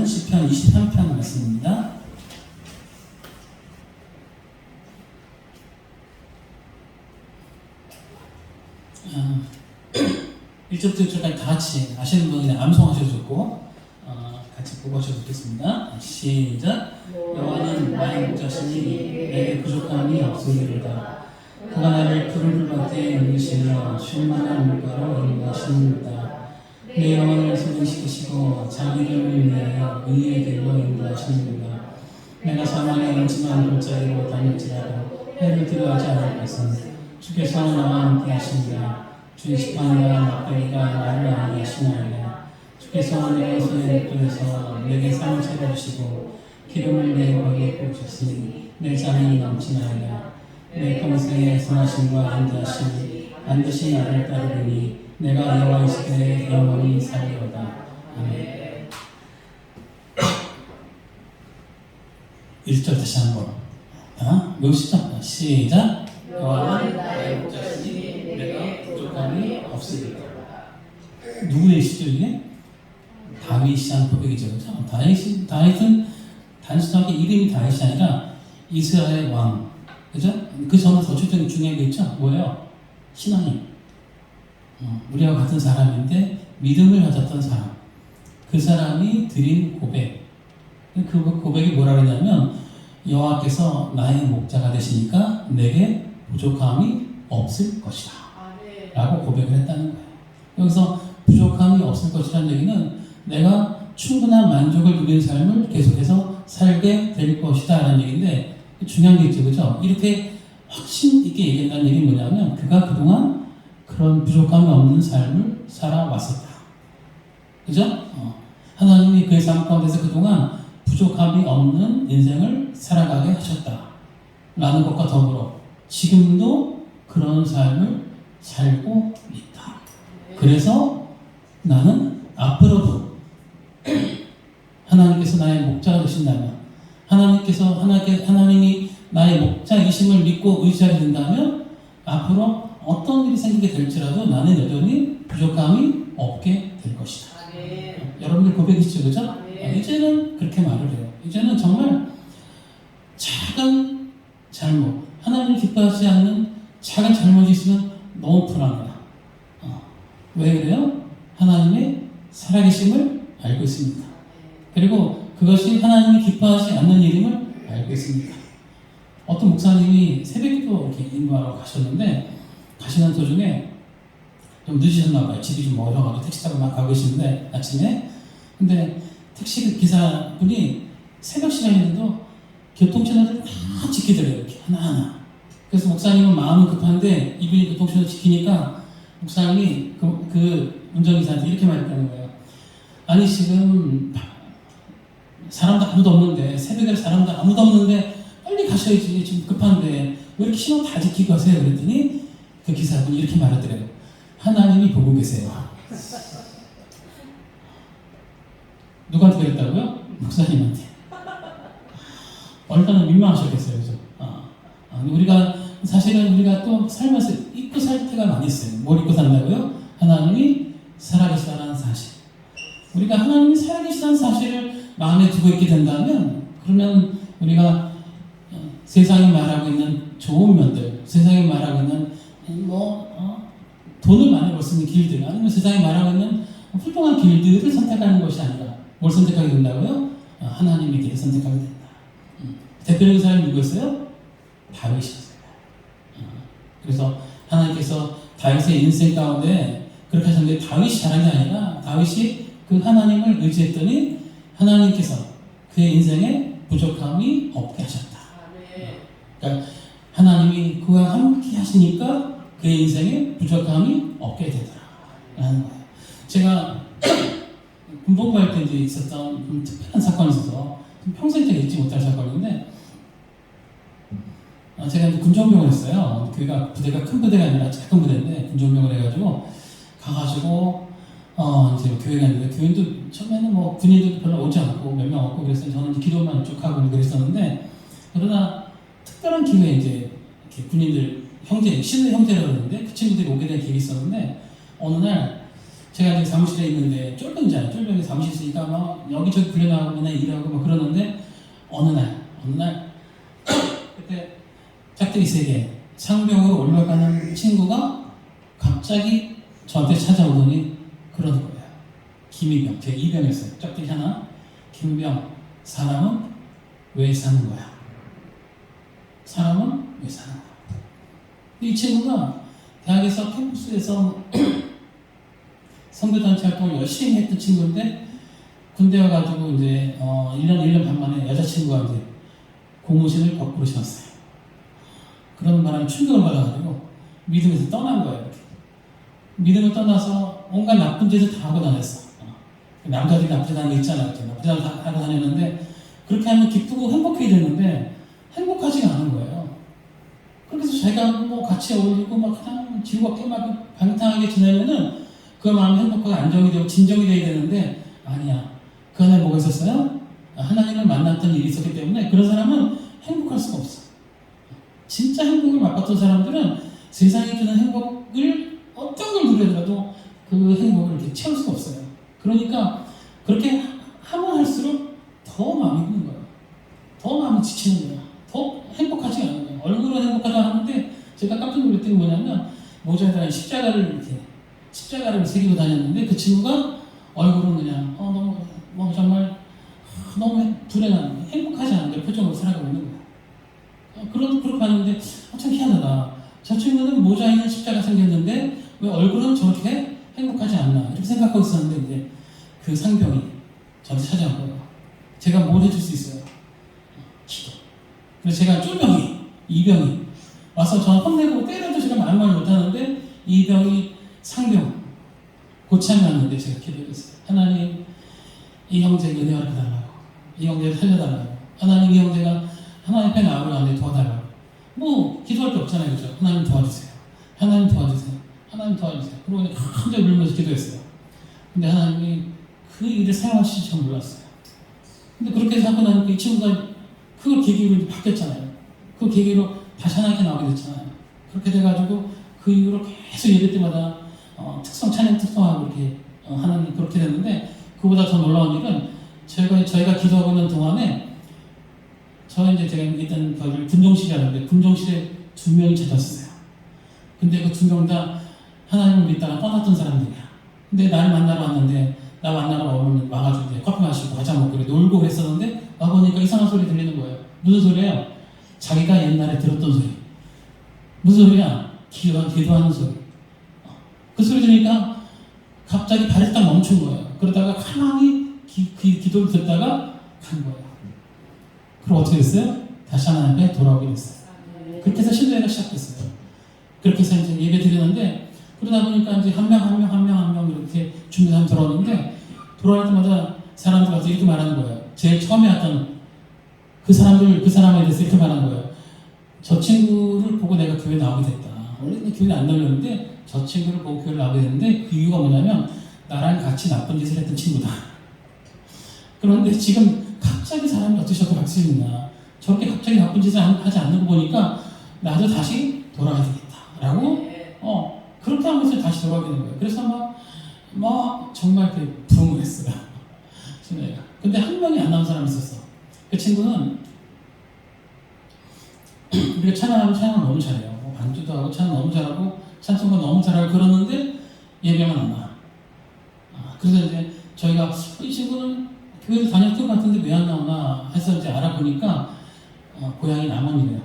시편 23편 말씀입니다. 1절부터 6절까지 다 같이 아시는 분은 그냥 암송하셔도 좋고 같이 보고 하셔도 좋겠습니다. 시작. 여호와는 나의 목자시니 내게 부족함이 없으리로다. 그가 나를 푸른 풀밭에 인도시며 쉴만한 물가로 인도하시는도다. 내 영혼을 소진시키시고 자기 이름을 위하여 의의 길로 인도하시는도다. 내가 사망의 음침한 골짜기로 다닐지라도 해를 두려워하지 않을 것은 주께서 나와 함께 하시니라. 주의 지팡이와 막대기가 나를 안위하시나이다. 주께서 내 손의 목전에서 내게 상을 차려주시고 기름을 내 벽에 부으셨으니 내 잔이 넘치나이다. 내 평생의 선하심과 안전하심이 반드시 나를 따르리니 내가 여호와의 시대에 영원히 살리로다. 아멘. 1절 다시 한번 외우시죠? 시작. 여호와는 나의 목자시니 내가 부족함이 없으리로다. 누구의 시죠 이게? 다윗이 한 고백이죠. 그렇죠? 다윗은 단순하게 이름이 다윗이 아니라 이스라엘 왕. 그죠? 그 전에 더 중요한 게 있죠? 뭐예요? 신앙이. 우리와 같은 사람인데 믿음을 가졌던 사람. 그 사람이 드린 고백. 그 고백이 뭐라 그러냐면 여호와께서 나의 목자가 되시니까 내게 부족함이 없을 것이다. 라고 고백을 했다는 거예요. 여기서 부족함이 없을 것이라는 얘기는 내가 충분한 만족을 누리는 삶을 계속해서 살게 될 것이다 라는 얘기인데 중요한 게 있죠. 그죠? 이렇게 확신 있게 얘기한다는 얘기는 뭐냐면 그가 그동안 그런 부족함이 없는 삶을 살아왔었다. 그죠? 하나님이 그의 삶 가운데서 그동안 부족함이 없는 인생을 살아가게 하셨다. 라는 것과 더불어 지금도 그런 삶을 살고 있다. 그래서 나는 앞으로도 하나님께서 나의 목자가 되신다면 하나님이 나의 목자이심을 믿고 의지하게 된다면 앞으로 어떤 일이 생기게 될지라도 나는 여전히 부족함이 없게 될 것이다. 여러분들 고백이시죠? 그죠? 이제는 그렇게 말을 해요. 이제는 정말 작은 잘못, 하나님을 기뻐하지 않는 작은 잘못이 있으면 너무 불안해요. 왜 그래요? 하나님의 살아계심을 알고 있습니다. 그리고 그것이 하나님이 기뻐하지 않는 일임을 알고 있습니다. 어떤 목사님이 새벽기도 이렇게 인도하러 가셨는데 가시는 도중에 좀 늦으셨나 봐요. 집이 좀 멀어가지고 택시 타고 막 가고 계시는데 아침에 근데 택시 기사분이 새벽 시간인데도 교통신호를 다 지키더래요. 이렇게 하나하나. 그래서 목사님은 마음은 급한데 이분이 교통신호 지키니까 목사님이 그 운전기사한테 이렇게 말했다는 거예요. 아니 지금 사람도 아무도 없는데 새벽에 사람도 아무도 없는데 빨리 가셔야지 지금 급한데 왜 이렇게 신호 다 지키고 하세요? 그랬더니 그 기사분이 이렇게 말하더래요. 하나님이 보고 계세요. 누구한테 그랬다고요? 목사님한테. 얼마나 민망하셨겠어요. 그죠? 사실은 우리가 또 살면서 잊고 살 때가 많이 있어요. 뭘 잊고 산다고요? 하나님이 살아계시다는 사실. 우리가 하나님이 살아계시다는 사실을 마음에 두고 있게 된다면 그러면 우리가 세상이 말하고 있는 좋은 면들, 세상이 말하고 있는 돈을 많이 벌 수 있는 길들, 아니면 세상이 말하고 있는 훌륭한 길들을 선택하는 것이 아니라 뭘 선택하게 된다고요? 하나님의 길을 선택하게 된다. 대표적인 사람이 누구였어요? 다윗이었어요. 그래서 하나님께서 다윗의 인생 가운데 그렇게 하셨는데 다윗이 잘한 게 아니라 다윗이 그 하나님을 의지했더니 하나님께서 그의 인생에 부족함이 없게 하셨다. 그러니까 하나님이 그와 함께 하시니까 그의 인생에 부족함이 없게 되더라라는 거예요. 제가 군복무할 때 이제 있었던 특별한 사건이 있어서 평생 제가 잊지 못할 사건인데 제가 이제 군종병을 했어요. 부대가 큰 부대가 아니라 작은 부대인데 군종병을 해가지고 가가지고 이제 교회 갔는데 교인도 처음에는 뭐 군인도 별로 오지 않고 몇 명 없고 그래서 저는 이제 기도만 쭉 하고 그랬었는데 그러나 특별한 기회에 이제 이렇게 군인들 신의 형제라고 그러는데 그 친구들이 오게 된 기회가 있었는데 어느 날 제가 이제 사무실에 있는데 쫄병이잖아요. 쫄병이 사무실 있으니까 막 여기저기 불려나가고 맨날 일하고 막 그러는데 어느 날 그때 짝대기 세계 상병으로 올라가는 친구가 갑자기 저한테 찾아오더니 그러는 거예요. 김희병, 제 이병이었어요. 짝대기 하나. 김병, 사람은 왜 사는 거야? 사람은 왜 사는 거야? 이 친구가 대학에서 캠퍼스에서 선교단체 활동을 열심히 했던 친구인데 군대 와가지고 이제 1년 반 만에 여자친구가 이제 고무신을 거꾸로 신었어요. 그런 바람에 충격을 받아가지고 믿음에서 떠난 거예요. 이렇게. 믿음을 떠나서 온갖 나쁜 짓을 다 하고 다녔어. 남자들이 나쁜 짓 하는 거 있잖아요. 나쁜 짓 하고 다녔는데 그렇게 하면 기쁘고 행복해야 되는데 행복하지가 않은 거예요. 그래서 자기가 뭐 같이 어울리고 막 그냥 즐겁게 막 방탕하게 지내면은 그 마음이 행복하게 안정이 되고 진정이 돼야 되는데 아니야. 그 안에 뭐가 있었어요? 하나님을 만났던 일이 있었기 때문에 그런 사람은 행복할 수가 없어. 진짜 행복을 맛봤던 사람들은 세상이 주는 행복을 어떤 걸 누려줘도 그 행복을 이렇게 채울 수가 없어요. 그러니까 그렇게 하면 할수록 더 마음이 힘든 거예요. 더 마음이 지치는 거예요. 더 행복하지 않은 거예요. 얼굴은 행복하다 하는데 제가 깜짝 놀랐던 게 뭐냐면 모자에다가 십자가를 새기고 다녔는데 그 친구가 얼굴은 그냥 너무 정말 너무 불행한 행복하지 않은 표정으로 살아가고 있는 거예요. 그렇게 봤는데 참 희한하다. 저 친구는 모자에는 십자가 생겼는데 왜 얼굴은 저렇게 행복하지 않나 이렇게 생각하고 있었는데 이제 그 상병이 저한테 찾아온 거예요. 제가 뭘 해줄 수 있어요? 기도. 그래서 제가 쫄병이 이병이 와서 저는 혼내고 때려도 제가 아무 말 못하는데 이병이 상병 고참이 왔는데 제가 기도했어요. 하나님 이 형제에게 은혜를 달라고 이 형제를 살려달라고 하나님 이 형제가 하나님 앞에 나오려는데 도와달라고 뭐 기도할 게 없잖아요. 그죠? 하나님 도와주세요. 하나님 도와주세요. 하나님 도와주세요. 그리고 혼자 울면서 기도했어요. 근데 하나님이 그 일을 사용하실지 전 몰랐어요. 근데 그렇게 해서 하고 나니까 이 친구가 그걸 계기로 바뀌었잖아요. 그 계기로 다시 하나님께 나오게 됐잖아요. 그렇게 돼가지고 그 이후로 계속 예배 때마다 찬양 특성하고 이렇게 하나님 그렇게 됐는데 그보다 더 놀라운 일은 저희가 기도하고 있는 동안에 제가 있던 거를 군종실이라는데 군종실에 2명이 찾았어요. 근데 그 2명 다 하나님을 믿다가 떠났던 사람들이야. 근데 나를 만나러 왔는데 나 만나러 와가지고 이제 커피 마시고 과자 먹고 놀고 그랬었는데 와보니까 이상한 소리 들리는 거예요. 무슨 소리예요? 자기가 옛날에 들었던 소리. 무슨 소리야? 기도하는 소리. 그 소리 들으니까 갑자기 발이 딱 멈춘 거예요. 그러다가 가만히 기도를 듣다가 간 거예요. 그럼 어떻게 됐어요? 다시 하나님께 돌아오게 됐어요. 그렇게 해서 신뢰가 시작됐어요. 그렇게 해서 이제 예배 드리는데 그러다 보니까 이제 한 명 이렇게 준비해서 들어오는데 돌아올 때마다 사람들 와서 이렇게 말하는 거예요. 제일 처음에 왔던 그 사람에 대해서 이렇게 말하는 거예요. 저 친구를 보고 내가 교회 나오게 됐다. 원래는 교회 안 나오려는데 저 친구를 보고 교회를 나오게 됐는데 그 이유가 뭐냐면 나랑 같이 나쁜 짓을 했던 친구다. 그런데 지금 갑자기 사람이 어떻게 저렇게 바뀌었나. 저렇게 갑자기 나쁜 짓을 하지 않는 거 보니까 나도 다시 돌아가야 되겠다. 라고 그렇게 하면서 다시 돌아오게 된 거예요. 그래서 막 정말 부흥을 했어요. 신뢰가. 근데 한 명이 안 나온 사람이 있었어. 그 친구는 우리가 찬양을 너무 잘해요. 반주도 하고 찬양 너무 잘하고 찬송가 너무 잘하고 그러는데 예배만 안 나와. 그래서 이제 저희가 이 친구는 교회를 다녔던 것 같은데 왜 안 나오나 해서 이제 알아보니까 고향이 남원이래요.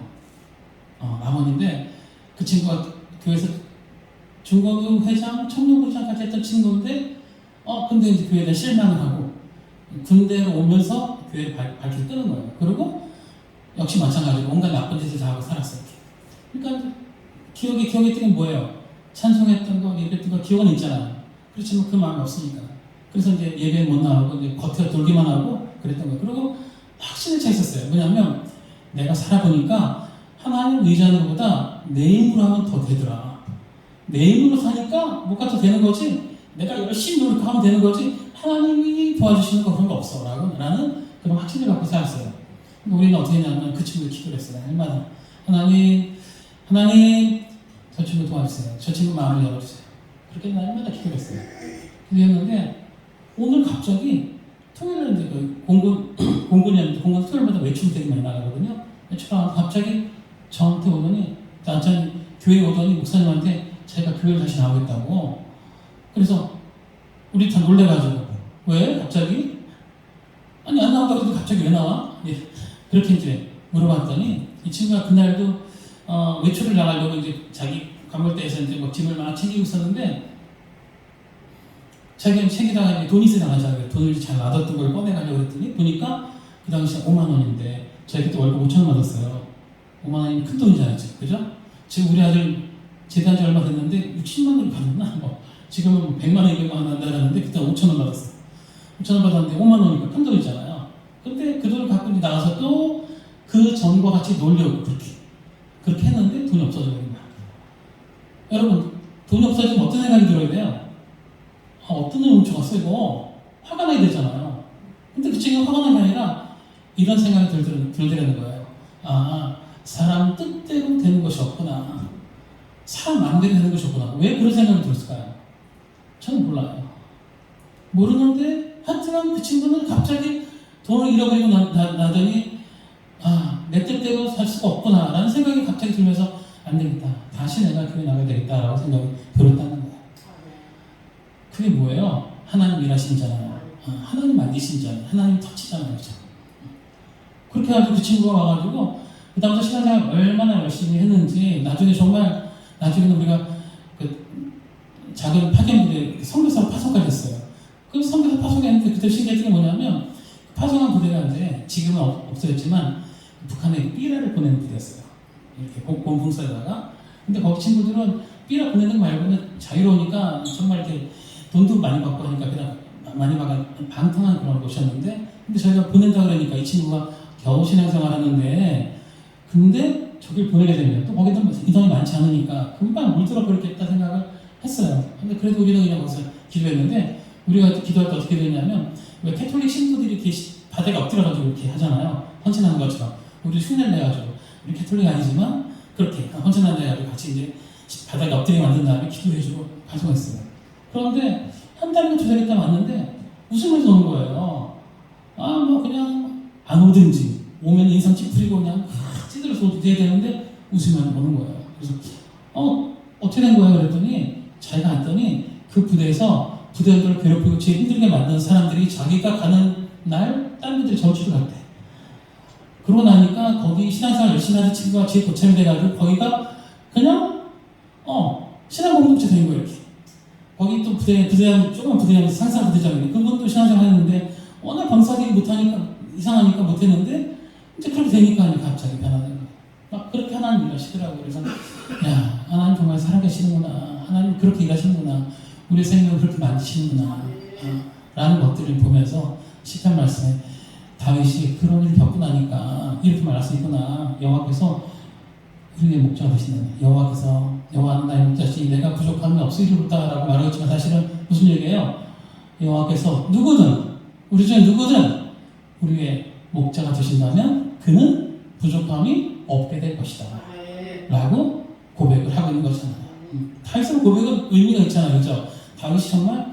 남원인데 그 친구가 교회에서 중고교 회장, 청년부 회장까지 했던 친구인데 근데 이제 교회에 대한 실망을 하고 군대로 오면서 교회를 밝게 끄는 거예요. 그리고 역시 마찬가지로 온갖 나쁜 짓을 다 하고 살았어요. 그러니까 기억에 있던 게 뭐예요? 찬송했던 거, 예배했던 거 기억은 있잖아요. 그렇지만 그 마음이 없으니까. 그래서 이제 예배에 못 나오고 이제 겉에 돌기만 하고 그랬던 거예요. 그리고 확신에 차 있었어요. 왜냐하면 내가 살아보니까 하나님 의지하는 것보다 내 힘으로 하면 더 되더라. 내 힘으로 사니까 뭐가 더 되는 거지. 내가 열심히 노력하면 되는 거지. 하나님이 도와주시는 거 그런 거 없어. 라는 그런 확신을 갖고 살았어요. 우리는 어떻게 했냐면 그 친구를 기도를 했어요. 얼마나 하나님 저 친구 도와주세요. 저 친구 마음을 열어주세요. 그렇게 날마다 기도를 했어요. 그랬는데 오늘 갑자기 토요일에 이제 그 공군 토요일마다 외출 되게 많이 나가거든요. 외출하고 갑자기 저한테 오더니 나한테 교회 오더니 목사님한테 자기가 교회를 다시 나오겠다고. 그래서 우리 다 놀래가지고 왜 갑자기? 아니 안 나온다고 해도 갑자기 왜 나와? 예. 그렇게 이제 물어봤더니 이 친구가 그날도 외출을 나가려고 이제 자기 관물대에서 이제 막 짐을 막 챙기고 있었는데 자기가 챙기다가 이제 돈이 세나가자고 돈을 잘 놔뒀던 걸 꺼내가려고 했더니 보니까 그 당시에 5만 원인데 저희 그때 월급 5천 원 받았어요. 5만 원이면 큰 돈이잖아요, 그죠? 지금 우리 아들 제대한 지 얼마 됐는데 6, 7만 원을 받았나? 지금은 100만 원, 200만 원 한다는데 그때 5천 원 받았어. 5천 원 받았는데 5만 원이니까 큰 돈이잖아요. 근데 그 돈을 갖고 이제 나가서 또 그 전과 같이 놀려고 그렇게 했는데 돈이 없어져 버린 거야. 여러분, 돈이 없어지면 어떤 생각이 들어야 돼요? 어떤 놈이 훔쳐갔어 이거? 화가 나야 되잖아요. 근데 그 친구가 화가 난 게 아니라 이런 생각이 들더라는 거예요. 사람 뜻대로 되는 것이 없구나. 사람 마음대로 되는 것이 없구나. 왜 그런 생각이 들었을까요? 저는 몰라요. 모르는데 하여튼 그 친구는 갑자기 돈을 잃어버리고 나더니 내 뜻대로 살 수가 없구나 라는 생각이 갑자기 들면서 안 되겠다. 다시 내가 교회 나가야 되겠다라고 생각이 들었다는 거예요. 그게 뭐예요? 하나님 일하신잖아요. 하나님 만드신잖아요. 하나님 터치잖아요. 그렇죠? 그렇게 해가지고 그 친구가 와가지고 그 다음부터 신앙생활 얼마나 열심히 했는지 나중에는 우리가 그 작은 파견부대 선교사로 파송까지 했어요. 그 선교사 파송했는데 그때 신기했던 게 뭐냐면 파송한 부대가 이제 지금은 없어졌지만 북한에 삐라를 보내는 부대였어요. 이렇게 공풍사에다가. 근데 거기 친구들은 삐라 보내는 거 말고는 자유로우니까 정말 이렇게 돈도 많이 받고 하니까 그냥 많이 받아 방탕한 그런 곳이었는데 근데 저희가 보낸다 그러니까 이 친구가 겨우 신앙생활 하는데 근데 저길 보내게 되면 또 거기도 인원이 많지 않으니까 금방 물들어 버리겠다 생각을 했어요. 근데 그래도 우리는 그냥 거기서 기도했는데 우리가 기도할 때 어떻게 되냐면 왜 캐톨릭 신부들이 이렇게 바닥에 엎드려가지고 이렇게 하잖아요. 헌신하는 것처럼. 우리 흉내 내가지고 우리 캐톨릭 아니지만 그렇게 헌신하는 데가지고 같이 이제 바닥에 엎드리게 만든 다음에 기도해주고 가져갔어요. 그런데 한 달인가 두 달 있다 왔는데 웃으면서 오는 거예요. 뭐 그냥 안 오든지 오면 인상 찌푸리고 그냥 찌들어서 돼야 되는데 웃으면 오는 거예요. 그래서 어떻게 된 거예요? 그랬더니 자기가 갔더니 그 부대에서 부대원들을 괴롭히고 제일 힘들게 만든 사람들이 자기가 가는 날 다른 분들이 저주를 갔대. 그러고 나니까 거기 신앙생활 열심히 하는 친구가 제일 고참이 돼가지고 거기가 그냥 신앙 공동체 된 거예요. 이렇게. 거기 또 부대장 조그만 부대장 상상 부대장인데 그분도 신앙생활 했는데 워낙 방사기를 못하니까 이상하니까 못했는데 이제 그렇게 되니까 갑자기 변하는 거예요. 막 그렇게 하나님 일하시더라고요. 그래서 야 하나님 정말 살아계시는구나. 하나님 그렇게 일하시는구나. 우리 생명을 그렇게 만드시는구나. 라는 것들을 보면서 시편 말씀에 다윗이 그런 일을 겪고 나니까 이렇게 말할 수 있구나. 여호와께서 우리의 목자가 되신다. 여호와는 나의 목자시니 내가 부족함이 없으리로다라고 말하겠지만 사실은 무슨 얘기예요? 여호와께서 우리 중에 누구든 우리의 목자가 되신다면 그는 부족함이 없게 될 것이다 라고 고백을 하고 있는 거잖아요. 다윗의 고백은 의미가 있잖아요. 그렇죠? 다윗이 정말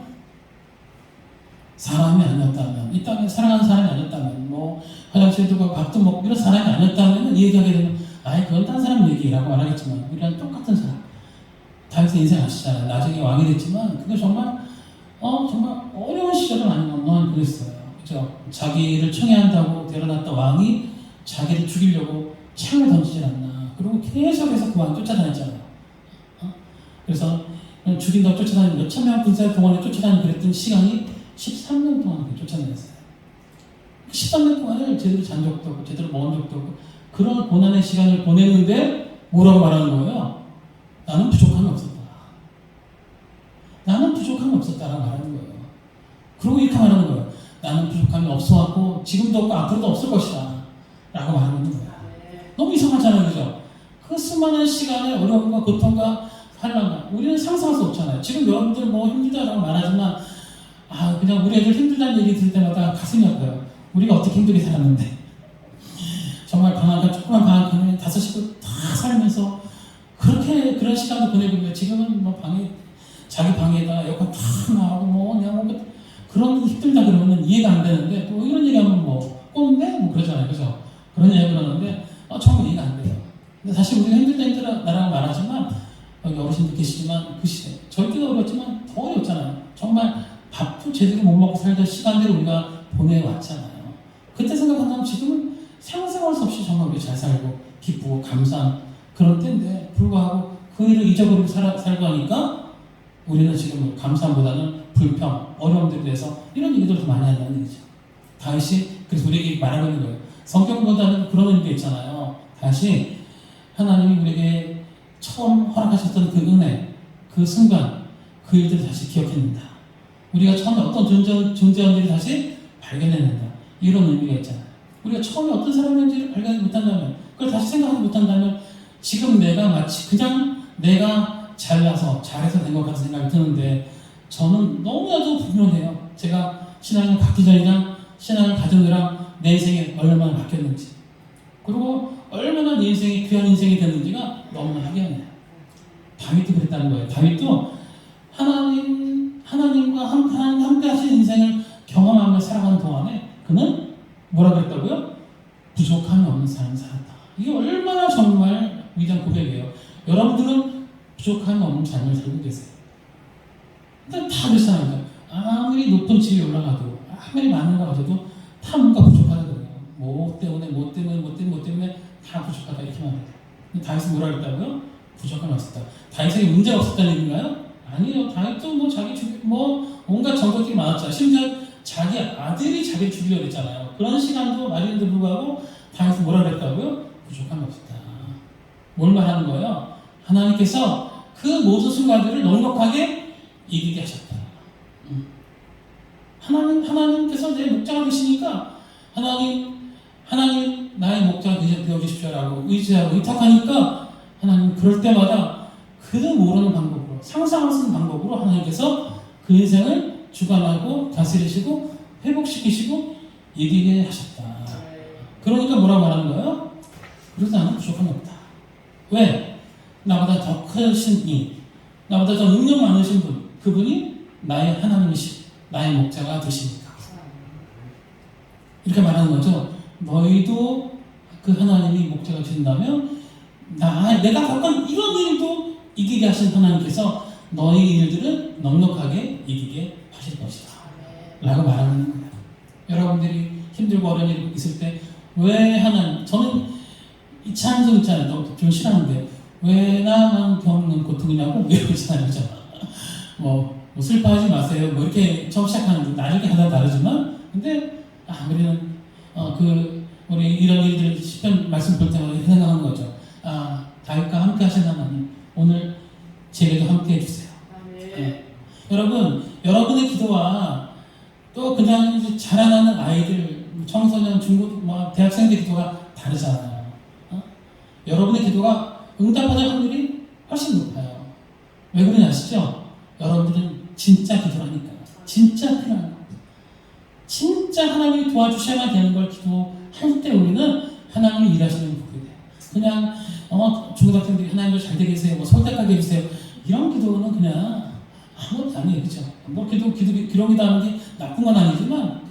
사람이 아니었다면, 이 땅에 사랑하는 사람이 아니었다면, 화장실도 가고 밥도 먹고 이런 사람이 아니었다면 이 얘기하게 되면 그건 딴 사람 얘기라고 말하겠지만 우리랑 똑같은 사람. 다윗의 인생 아시잖아요. 나중에 왕이 됐지만 그게 정말 어려운 시절을 많이 그랬어요. 그죠? 자기를 청해한다고 데려놨던 왕이 자기를 죽이려고 창을 던지질 않나. 그리고 계속해서 그 왕 쫓아다녔잖아요. 그래서 죽인다고 쫓아다니는 몇천 명 군사 동안에 쫓아다니는 그랬던 시간이 13년 동안 쫓아다녔어요. 13년 동안을 제대로 잔 적도 없고 제대로 먹은 적도 없고 그런 고난의 시간을 보냈는데 뭐라고 말하는 거예요? 나는 부족함이 없었다. 나는 부족함이 없었다라고 말하는 거예요. 그리고 이렇게 말하는 거예요. 나는 부족함이 없어왔고 지금도 없고 앞으로도 없을 것이다 라고 말하는 거예요. 너무 이상하잖아요. 그죠? 그 수많은 시간의 어려움과 고통과 환난과 우리는 상상할 수 없잖아요. 지금 여러분들 힘들다라고 말하지만 그냥 우리 애들 힘들다는 얘기 들을 때마다 가슴이 아파요. 우리가 어떻게 힘들게 살았는데 정말 조그만 방학간에 5식구 다 살면서 그런 시간도 보내고 있는데 지금은 방에 자기 방에다 에어컨 탁 나가고 뭐냐 뭐 그런 거 힘들다 그러면 이해가 안 되는데 또 이런 얘기하면 뭐 꼰대? 뭐 그러잖아요. 그죠? 그런 얘기 그러는데 정말 이해가 안 돼요. 근데 사실 우리가 힘들다 나라고 말하지만 여기 어르신들 계시지만 그 시대 저희도 어렵지만 더 어렵잖아요. 정말 밥도 제대로 못 먹고 살던 시간들을 우리가 보내왔잖아요. 그때 생각한다면 지금은 상상할 수 없이 정말 우리 잘 살고 기쁘고 감사한 그런 때인데 불구하고 그 일을 잊어버리고 살고 하니까 우리는 지금 감사함보다는 불평, 어려움들에 대해서 이런 얘기들을 더 많이 한다는 얘기죠. 다윗이 그래서 우리에게 말하고 있는 거예요. 성경보다는 그런 의미가 있잖아요. 다시 하나님이 우리에게 처음 허락하셨던 그 은혜, 그 순간, 그 일들을 다시 기억해낸다. 우리가 처음에 어떤 존재였는지를 다시 발견해낸다. 이런 의미가 있잖아요. 우리가 처음에 어떤 사람인지를 발견하지 못한다면, 그걸 다시 생각하지 못한다면, 지금 내가 마치 그냥 내가 잘나서, 잘해서 된 것 같은 생각이 드는데, 저는 너무나도 분명해요. 제가 신앙을 갖기 전이랑 신앙을 가진 후랑 내 인생이 얼마나 바뀌었는지, 그리고 얼마나 내 인생이 귀한 인생이 됐는지가 너무나 확연해요. 다윗도 그랬다는 거예요. 다윗도 하나님과 함께 하신 인생을 경험하며 살아가는 동안에 그는 뭐라 그랬다고요? 부족함이 없는 삶을 살았다. 이게 얼마나 정말 위대한 고백이에요. 여러분들은 부족함이 없는 삶을 살고 계세요. 일단 다 그렇잖아요. 아무리 높은 집에 올라가도 아무리 많은 거 가져도 다 뭔가 부족하다 그래요. 뭐 때문에 다 부족하다 이렇게 말해요. 근데 다윗은 뭐라 그랬다고요? 부족함이 없었다. 다윗에게 문제가 없었다는 얘기인가요? 아니요. 다윗도 뭐 자기 뭐 온갖 정적들이 많았잖아요. 심지어 자기 아들이 자기를 죽이려고 했잖아요. 그런 시간도 마련에도 불구하고 다윗은 뭐라 그랬다고요? 부족함이 없었다. 뭘 말하는 거예요? 하나님께서 그 모든 순간들을 넉넉하게 이기게 하셨다. 하나님께서 내 목자가 되시니까 하나님 나의 목자가 되어주십시오라고 의지하고 의탁하니까 하나님 그럴 때마다 그도 모르는 방법으로 상상할 수 있는 방법으로 하나님께서 그 인생을 주관하고 다스리시고 회복시키시고 이기게 하셨다. 그러니까 뭐라고 말하는 거예요? 그러지 않으면 부족함이 없다. 왜? 나보다 더 크신 이, 나보다 더 능력 많으신 분, 그분이 나의 하나님이시, 나의 목자가 되시니까. 이렇게 말하는 거죠. 너희도 그 하나님이 목자가 되신다면 내가 겪은 이런 일도 이기게 하신 하나님께서 너희 일들은 넉넉하게 이기게 하실 것이다. 라고 말하는 거예요. 여러분들이 힘들고 어려운 일이 있을 때 왜 하나님, 저는 이 찬송 있잖아요. 좀 싫어하는데 왜 나만 겪는 고통이냐고 이러잖아요. 그죠? 뭐 슬퍼하지 마세요. 뭐 이렇게 처음 시작하는데 나중에 하나 다르지만 근데 우리는 우리 이런 일들 시편 말씀 볼 때마다 생각하는 거죠. 다윗과 함께 하신 하나님 오늘 제게도 함께 해주세요. 여러분 여러분의 기도와 또 그냥 자라나는 아이들 청소년 중고 대학생들 기도가 다르잖아요. 여러분의 기도가 응답받을 확률이 훨씬 높아요. 왜 그러냐 아시죠? 여러분들은 진짜 기도를 하니까 진짜 필요한 거 진짜 하나님이 도와주셔야만 되는 걸 기도할 때 우리는 하나님이 일하시는 걸 보게 돼요. 그냥 중고등학생들이 하나님을 잘 되게 해주세요, 선택하게 해주세요 이런 기도는 그냥 아무것도 아니에요. 그렇죠? 뭐 그런 기도 하는 게 나쁜 건 아니지만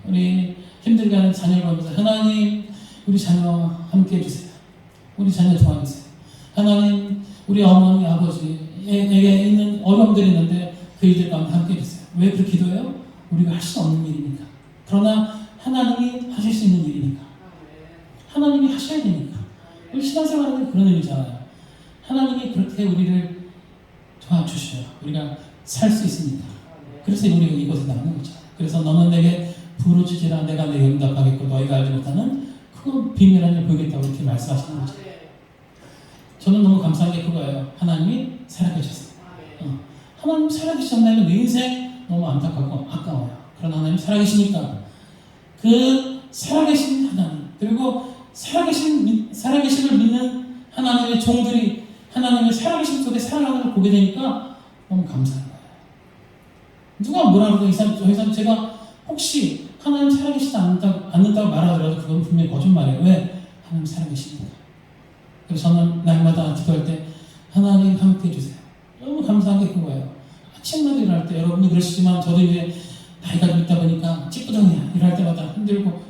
우리 힘들게 하는 자녀를 보면서 하나님 우리 자녀 함께 해주세요. 우리 자녀 도와주세요. 하나님 우리 어머니 아버지에게 있는 어려움들이 있는데 그 일들 가운데 함께 해주세요. 왜 그렇게 기도해요? 우리가 할 수 없는 일이니까. 그러나 하나님이 하실 수 있는 일이니까. 하나님이 하셔야 되니까. 우리 신앙생활은 그런 의미잖아요. 하나님이 그렇게 우리를 도와주셔요. 우리가 살 수 있으니까. 그래서 우리가 이곳에 나오는 거죠. 그래서 너는 내게 부르짖으라 내가 내게 응답하겠고 너희가 알지 못하는 큰 비밀한 일 보이겠다고 이렇게 말씀하시는 거죠. 저는 너무 감사한 게 그거예요. 하나님이 살아계셨어요. 하나님 살아계셨다면 내 인생 너무 안타깝고 아까워요. 그러나 하나님 살아계시니까 그 살아계신 하나님 그리고 살아계심을 믿는 하나님의 종들이 하나님의 살아계심 속에 살아가는 걸 보게 되니까 너무 감사한 거예요. 누가 뭐라 그러든 저 이상 제가 혹시 하나님 살아계시지 않는다고 말하더라도 그건 분명히 거짓말이에요. 왜? 하나님 살아계십니다. 그래서 저는 날마다 기도할 때 하나님 함께 해주세요. 너무 감사한 게 그거예요.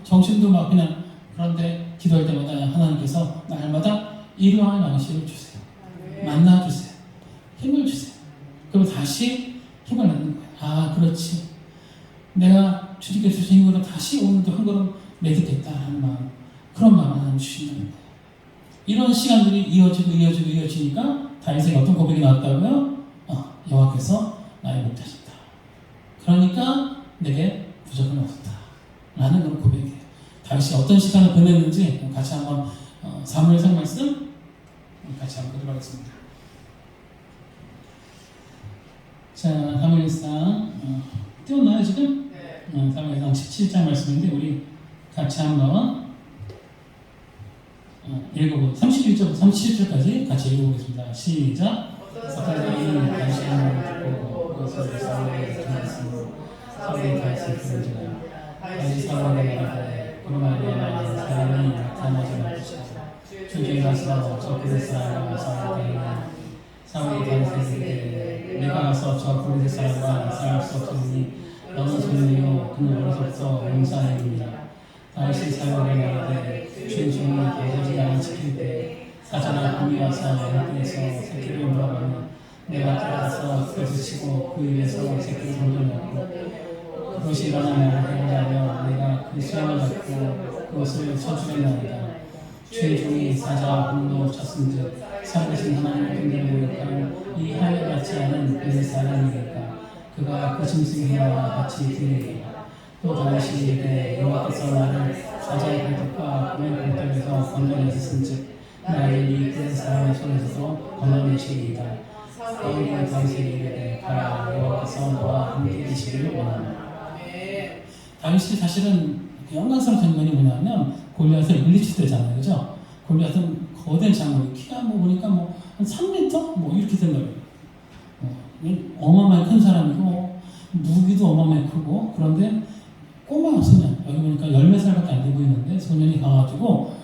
정신도 막 그냥 그런데 기도할 때마다 하나님께서 날마다 일용할 양식을 주세요. 만나 주세요. 힘을 주세요. 그럼 다시 힘을 내는 거예요. 아, 그렇지. 내가 주님께 주신 힘으로 다시 오늘도 한 걸음 내딛겠다 하는 마음, 그런 마음을 하나님 주신다는 거예요. 이런 시간들이 이어지니까 다윗에게 어떤 고백이 나왔다고요? 여호와께서 나의 목자시다. 그러니까 내게 부족은 없었다 라는 그런 고백이에요. 다윗이 어떤 시간을 보냈는지 같이 한번 사무엘상 말씀 같이 한번 보도록 하겠습니다. 자, 사무엘상 띄웠나요 지금? 네. 사무엘상 17장 말씀인데 우리 같이 한번 읽어보고 31절부터 37절까지 같이 읽어보겠습니다. 시작. 어떤 사람이 다윗을 듣고 그것을 사울에게 전했으므로 사울이 다윗을 부르지라. 다윗이 사울에게 말하되 그로 말미암아 사람이 나타나지 말지어다. 주의 가서 저 블레셋 사람과 싸우게 되리니 사울이 다윗에게 이르되 내가 가서 저 블레셋 사람과 싸울 수 없으니 너는 소년이요 그는 어려서부터 용사이니라. 다윗이 사울에게 말하되 주의 종이 아버지가 지킬 때 사자나 곰이 와서 앵떼에서 새끼를 물어가면 내가 따라가서 그것을 치고 그 입에서 새끼를 던져내고 그것이 일어나면 해보자며 내가 그 수염을 잡고 그것을 쳐주겠나이다. 주의 종이 사자와 곰도 쳤은즉 살아계신 하나님의 군대를 모욕한 이 하늘같지 않은 그의 사람이니까 그가 그 짐승이와 같이 되리이다. 또 다윗이 이르되 여호와께서 나를 사자의 발톱과 곰의 발톱에서 건져내셨은즉 나를 이 그 사람의 손에서도 건져내시리이다. 사울이 다윗에게 이르되 가라 여호와께서 너와 함께 계시기를 원하노라. 다윗이 사실은 영광스러운 장면이 뭐냐면 골리앗을 물리칠 때잖아요, 그죠? 골리앗은 거대한 장군, 키가 보니까 한 3m 이렇게 된다고요. 어마어마하게 큰 사람이고 무기도 어마어마하게 크고 그런데 꼬마 소년, 여기 보니까 10살밖에 안 돼 보이는데 소년이 가가지고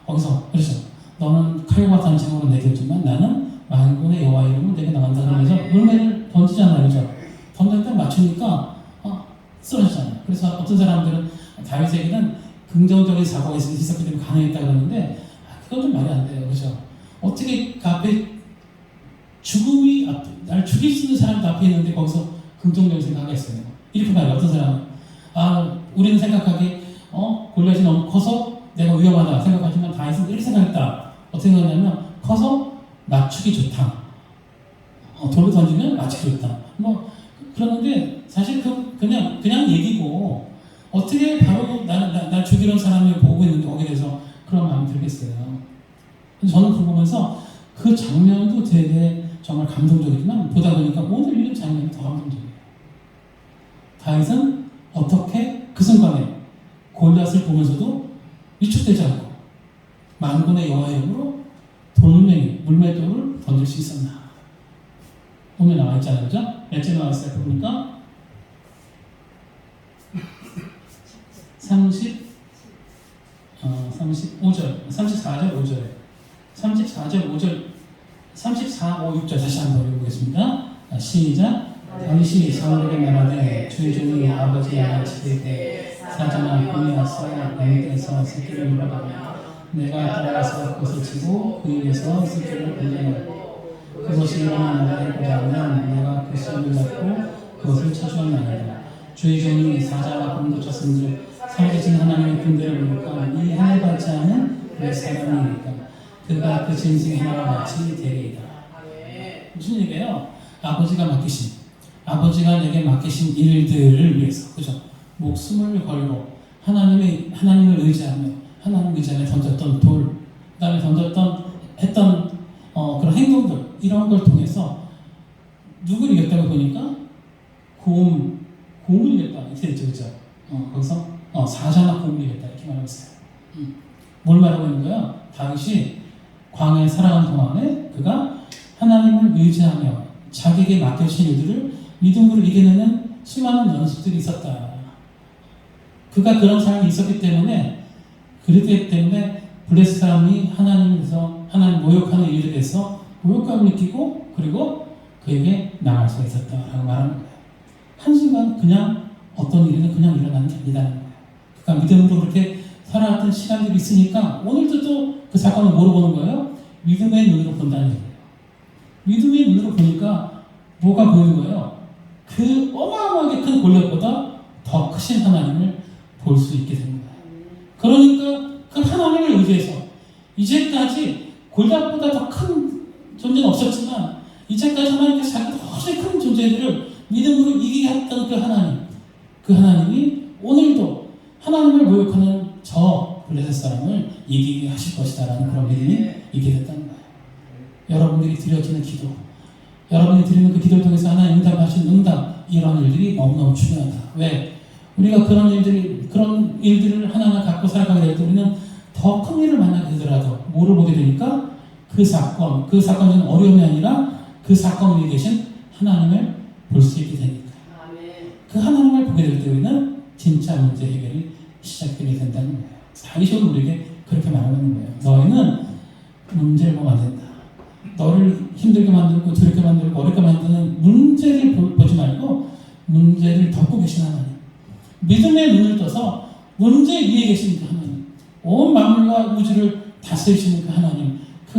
거기서 그렇죠. 너는 칼과 단창으로 내겠지만 나는 만군의 여호와 이름으로 내게 나간다 그러면서 물매를 던지잖아요, 그죠? 던졌다 맞추니까 쓰러지잖아요. 그래서 어떤 사람들은 다윗에게는 긍정적인 사고가 있었기 때문에 가능했다 그러는데 그건 좀 말이 안 돼요, 그죠? 어떻게 그 앞에 죽음이 날 죽일 수 있는 사람도 앞에 있는데 거기서 긍정적인 생각하겠어요. 이렇게 말해요. 어떤 사람은 우리는 생각하기에 골리앗이 너무 커서 내가 위험하다 생각하지만 다윗은 이렇게 생각했다. 어떻게 생각하냐면 커서 맞추기 좋다. 돌로 던지면 맞추기 좋다. 그러는데 사실 그냥 얘기고 어떻게 바로 날 죽이는 사람을 보고 있는데 거기에 대해서 그런 마음이 들겠어요. 저는 그거 보면서 그 장면도 되게 정말 감동적이지만 보다 보니까 오늘 읽은 장면이 더 감동적이에요. 다윗은 어떻게 그 순간에 골리앗을 보면서도 위축되지 않고 만군의 여호와의 이름으로 물맷돌을 던질 수 있었나? 오늘 나와 있잖아요, 그죠? 몇째 나왔어요? 보니까 35절, 34절, 5절에 34절, 5절, 34, 5, 6절 다시 한번 읽어보겠습니다. 시작. 다윗이 사울에게 말하되 주의 종이 아버지의 양을 지킬 때 사자나 곰이 와서 앵떼에서 새끼를 물어가며 내가 따라가서 그것을 치고 그 입에서 새끼를 건져내고 그것이 일어나는 해보자 하면 내가 그 수염을 잡고 그것을 쳐주었나이다. 주의 종이 사자와 곰도 쳤은즉 살아계신 하나님의 군대를 모욕한 이 하늘 같지 않은 그 사람이니까 그가 그 짐승 하나와 같이 되리이다. 무슨 얘기예요? 아버지가 내게 맡기신 일들을 위해서, 그죠? 목숨을 걸고 하나님을 의지하며 던졌던 돌, 그다음에 했던 그런 행동들 이런 걸 통해서 누구를 이겼다고 보니까 곰을 이겼다 이렇게 됐죠, 그죠? 거기서 사자나 곰을 이겼다 이렇게 말하고 있어요. 뭘 말하고 있는 거야? 다윗이 광야에 살아가는 동안에 그가 하나님을 의지하며 자기에게 맡겨진 일들을 믿음으로 이겨내는 수많은 연습들이 있었다. 그가 그런 삶이 있었기 때문에 블레셋 사람이 하나님 모욕하는 일에 대해서 모욕감을 느끼고 그리고 그에게 나갈 수가 있었다라고 말하는 거예요. 한순간 그냥 어떤 일이든 그냥 일어나는 게 아니다는 거예요. 그러니까 믿음으로 그렇게 하는 시간들이 있으니까 오늘도 또 그 사건을 뭐로 보는 거예요? 믿음의 눈으로 본다는 거예요. 믿음의 눈으로 보니까 뭐가 보이는 거예요? 그 어마어마하게 큰 골리앗보다 더 크신 하나님을 볼 수 있게 되는 거예요. 그러니까 그 하나님을 의지해서 이제까지 골리앗보다 더 큰 존재는 없었지만 이제까지 하나님께서 자기가 훨씬 큰 존재들을 믿음으로 이기게 했던 그 하나님이 오늘도 하나님을 모욕하는 저 블레셋 사람을 이기게 하실 것이다라는 그런 믿음이 있게 됐다는 거예요. 여러분들이 드려지는 기도, 여러분이 드리는 그 기도를 통해서 하나님 응답하신 응답, 이런 일들이 너무너무 중요하다. 왜? 우리가 그런 일들을 하나하나 갖고 살아가게 될 때 우리는 더 큰 일을 만나게 되더라도 뭐를 보게 되니까 그 사건은 어려움이 아니라 그 사건 위에 계신 하나님을 볼 수 있게 되니까. 그 하나님을 보게 될 때 우리는 진짜 문제 해결이 시작되게 된다는 거예요. 다윗은 우리에게 그렇게 말하는 거예요. 너희는 문제를 보면 안 된다. 너를 힘들게 만들고 두렵게 만들고 어렵게 만드는 문제를 보지 말고 문제를 덮고 계신 하나님, 믿음의 눈을 떠서 문제 위에 계신 그 하나님, 온 만물과 우주를 다스리시는 그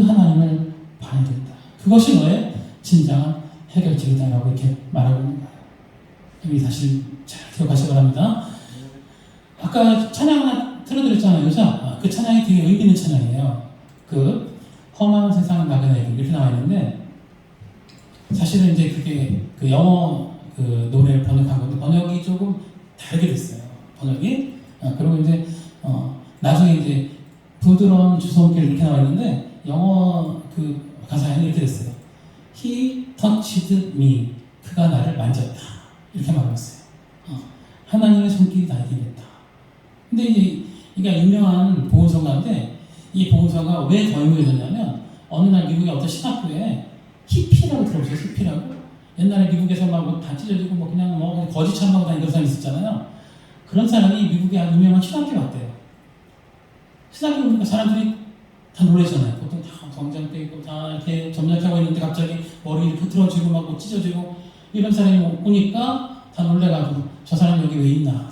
하나님을 봐야 된다. 그것이 너의 진정한 해결책이다라고 이렇게 말하고 있는 거예요. 여기 사실 잘 기억하시기 바랍니다. 아까 찬양 하나 틀어드렸잖아요. 그죠? 그 찬양이 되게 의미 있는 찬양이에요. 그 험한 세상을 막아내고 이렇게 나와 있는데, 사실은 이제 그게 그 영어 그 노래를 번역한 건데 번역이 조금 다르게 됐어요. 번역이. 그리고 이제 나중에 이제 부드러운 주손길 이렇게 나와 있는데 영어 그 가사에는 이렇게 됐어요. He touched me. 그가 나를 만졌다. 이렇게 말했어요. 하나님의 손길이 나에게 닿았다. 근데 이제 이게 유명한 복음서가인데 이 복음서가 왜 더 유명해졌냐면 어느 날 미국의 어떤 신학교에 히피라고 들어보세요. 히피라고. 옛날에 미국에서 막 다 찢어지고 뭐 그냥 뭐 거지처럼 하고 다니는 사람이 있었잖아요. 그런 사람이 미국의 아주 유명한 신학교에 왔대요. 신학교에 오니까 사람들이 다 놀라잖아요. 보통 다 정장대 입고 다 이렇게 점령하고 있는데 갑자기 머리 이렇게 틀어지고 막 찢어지고 이런 사람이 오니까 다 놀래가지고 저 사람이 여기 왜 있나?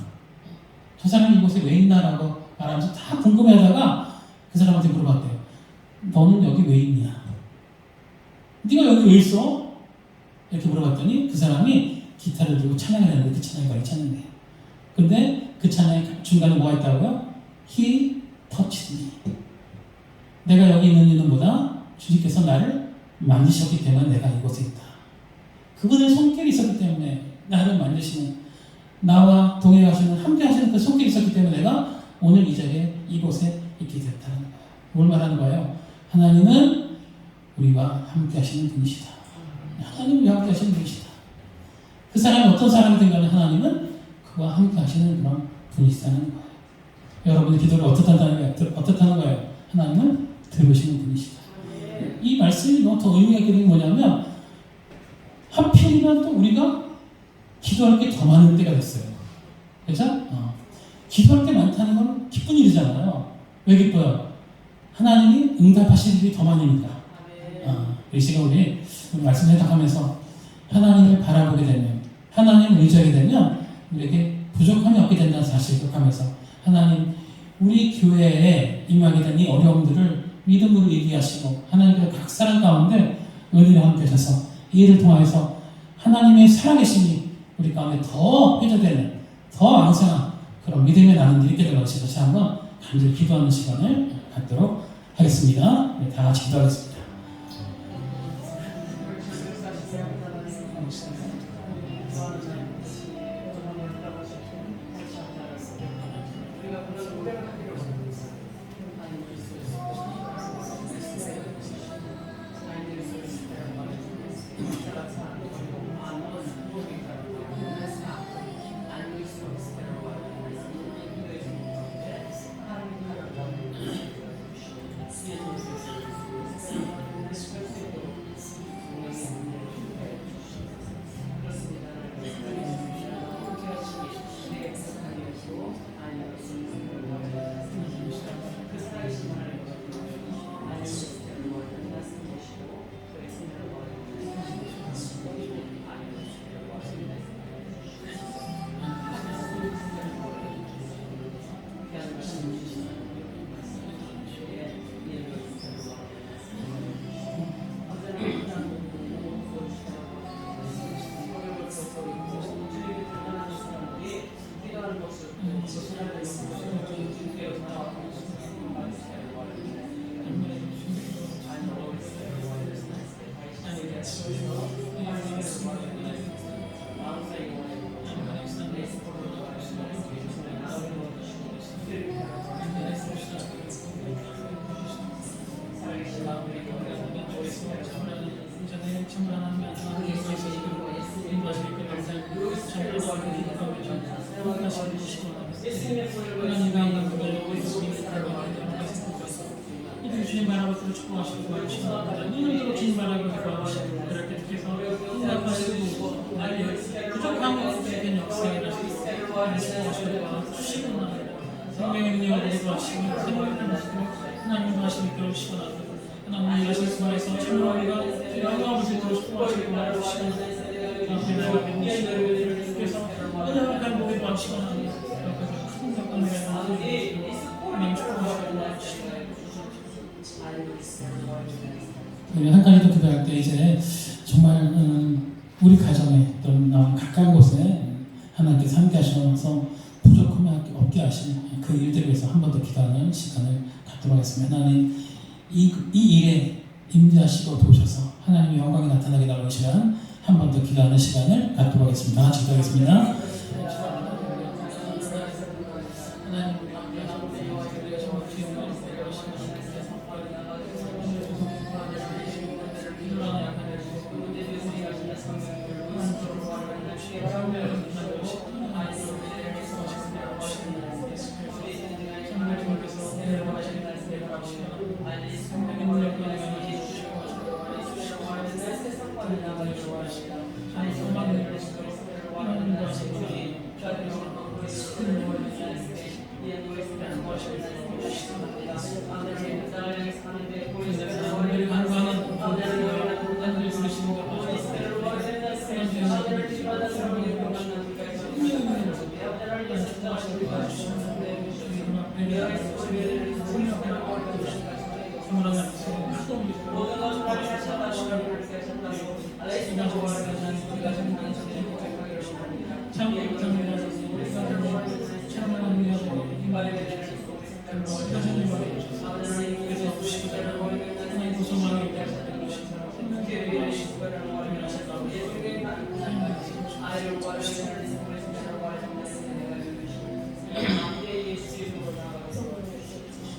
저 사람이 이곳에 왜 있나라고 말하면서 다 궁금해하다가 그 사람한테 물어봤대요. 너는 여기 왜 있냐? 네가 여기 왜 있어? 이렇게 물어봤더니 그 사람이 기타를 들고 찬양을 했는데 그 찬양이 바로 찬양이에요. 근데 그 찬양의 중간에 뭐가 있다고요? He touched me. 내가 여기 있는 이유보다 주님께서 나를 만지셨기 때문에 내가 이곳에 있다. 그분의 손길이 있었기 때문에 나를 만지시는, 나와 동행하시는, 함께 하시는 그 손길이 있었기 때문에 내가 오늘 이 자리에 이곳에 있게 됐다는 거예요. 뭘 말하는 거예요? 하나님은 우리와 함께 하시는 분이시다. 하나님은 우리와 함께 하시는 분이시다. 그 사람이 어떤 사람이든 간에 하나님은 그와 함께 하시는 그런 분이시다는 거예요. 여러분의 기도를 어떻다는 거예요? 하나님은 들으시는 분이시다. 이 말씀이 너무 더 의미가 있는 게 뭐냐면 하필이면 또 우리가 기도할 게 더 많은 때가 됐어요. 그죠? 기도할 게 많다는 건 기쁜 일이잖아요. 왜 기뻐요? 하나님이 응답하실 일이 더 많으니까. 이 시간 우리 말씀 해석하면서 하나님을 바라보게 되면, 하나님을 의지하게 되면 우리에게 부족함이 없게 된다는 사실을 기억하면서 하나님, 우리 교회에 임하게 된 이 어려움들을 믿음으로 얘기하시고 하나님께서 각 사람 가운데 은혜를 함께 하셔서 이 일을 통해서 하나님의 살아계심이 우리 가운데 더 회자되는, 더 왕성한 그런 믿음의 나눔들이 있게 될 것을 다시 한번 간절히 기도하는 시간을 갖도록 하겠습니다. 네, 다 같이 기도하겠습니다. 생명의 능력을 도와주시고 생명의 모습으로 하나님과 하시는 그런 시간 하나님 일하실 수만해서 참으로 우리가 영광을 드리도록 축복하시고 도와주시고 앞에 나가 뵙는 주께서 하나님을 간복에 도와주시고 하나님 옆에서 큰 감동을 하나님 축복하시고 도와주시고 우리 한 가지 더 기도할 때 이제 정말 우리 가정에 또 가까운 곳에 하나님께서 함께 하셔서 부족함이 없게 하신 그 일들을 위해서 한 번 더 기도하는 시간을 갖도록 하겠습니다. 하나님 이 일에 임재하시고 도우셔서 하나님의 영광이 나타나게 나오는 시간 한 번 더 기도하는 시간을 갖도록 하겠습니다. 같이 기도하겠습니다.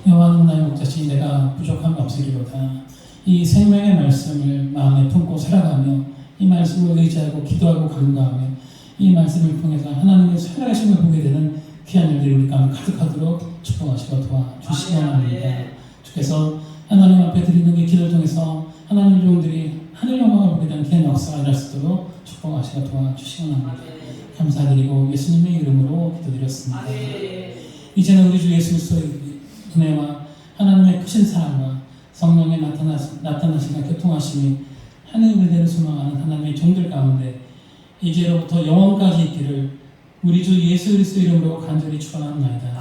여호와는 나의 목자시니 내가 부족함이 없으리로다. 이 생명의 말씀을 마음에 품고 살아가며 이 말씀을 의지하고 기도하고 간구하며 이 말씀을 통해서 하나님의 살아계심을 보게 되는 귀한 일들이 우리 가운데 가득하도록 축복하시고 도와주시기 원합니다. 주께서 하나님 앞에 드리는 이 기도를 통해서 하나님의 종들이 하늘 영광을 보게 되는 귀한 역사가 일어날 수 있도록 축복하시고 도와주시기 원합니다. 감사드리고 예수님의 이름으로 기도드렸습니다. 이제는 우리 주 예수 그리스도의 은혜와 하나님의 크신 사랑과 성령의 나타나시는 교통하심이 하늘 그대로 소망하는 하나님의 종들 가운데 이제로부터 영원까지 있기를 우리 주 예수 그리스도 이름으로 간절히 축원합니다.